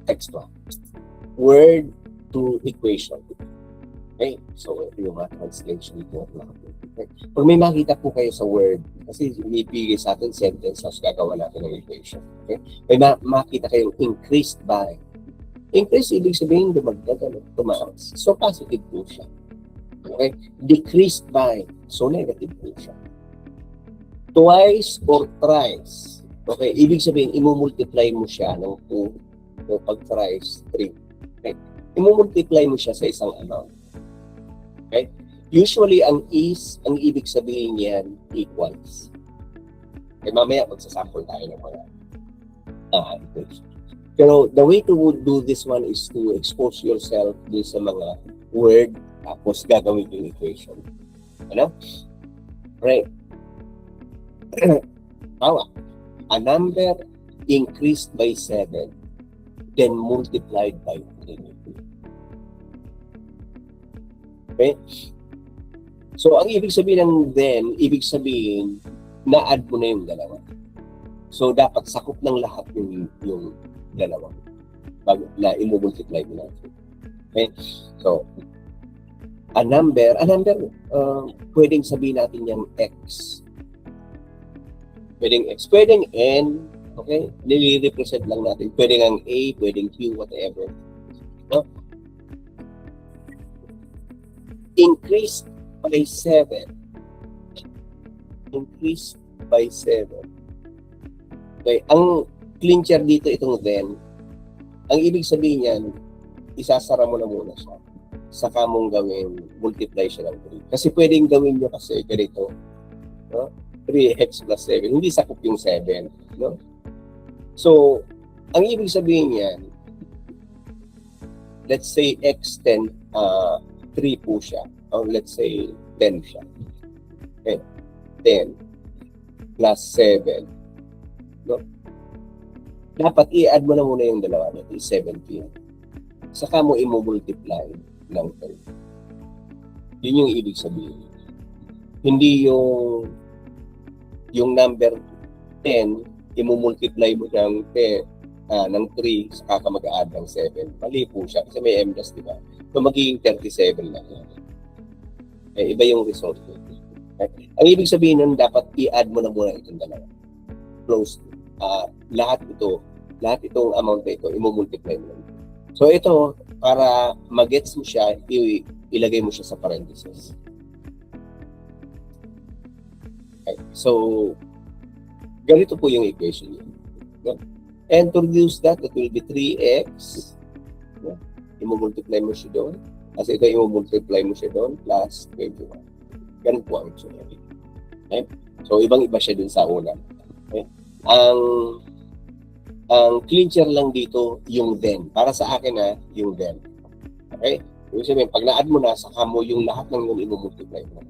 Next one. Word to equation. Okay? So, ito yung mga translation dito. Okay? Pag may makita po kayo sa word, kasi ibigay sa atin sentence, tapos gagawa natin ng equation. Okay? May makita kayong increased by. Increase, ibig sabihin, dumagdag, tumaas. So, positive po siya. Okay? Decreased by. So, negative po siya. Twice or thrice. Okay? Ibig sabihin, imumultiply mo siya ng 2 o pag thrice, 3. Okay? Imumultiply mo siya sa isang amount. Okay? Usually, ang ibig sabihin niyan, equals. Okay, mamaya, magsasample tayo ng mga equations. Pero the way to do this one is to expose yourself din sa mga word, tapos gagawin yung equation. Ano? Right. Tawa. A number increased by 7, then multiplied by 3. Okay? So, ang ibig sabihin ng then, ibig sabihin, na-add mo na yung dalawa. So, dapat sakop ng lahat yung dalawa. Bago na i-multiply mo natin. Okay? So, a number, pwedeng sabihin natin yung x. Pwedeng x, pwedeng n, okay? Nili-represent lang natin. Pwedeng ang a, pwedeng q, whatever. No? Increased by 7. Increased by 7. Okay, ang clincher dito itong then, ang ibig sabihin niyan, isasara mo na muna siya. Saka mong gawin, multiply siya ng 3. Kasi pwedeng gawin nyo kasi ganito, no? 3x plus 7. Hindi sakop yung 7. No? So, ang ibig sabihin niyan, let's say x10, 3 po siya. Or let's say 10 siya. Okay. 10 plus 7. No? Dapat i-add mo na muna yung dalawa natin, 17. Saka mo i-multiply ng 3. Yun yung ibig sabihin. Hindi yung number 10, i-multiply mo ng 10, ng 3, saka ka mag-add ng 7. Mali po siya kasi may m+, di ba? So, magiging 37 lang. Eh, iba yung result. Okay. Ang ibig sabihin nun, dapat i-add mo na muna itong dalawa. Close. Lahat itong amount na ito, i-multiply mo. So, ito, para mag-gets mo siya, ilagay mo siya sa parentheses. Okay. So, ganito po yung equation niya. Okay. And to reduce that, it will be 3x. Okay. I-multiply mo siya doon. Kasi ito i-multiply mo siya doon, plus 21. Ganun po ang itsura. Okay? So, ibang-iba siya dun sa una. Okay? Ang clincher lang dito, yung then. Para sa akin yung then. Okay? Ibig sabihin, pag na-add mo na, saka mo yung lahat ng yun i-multiply mo.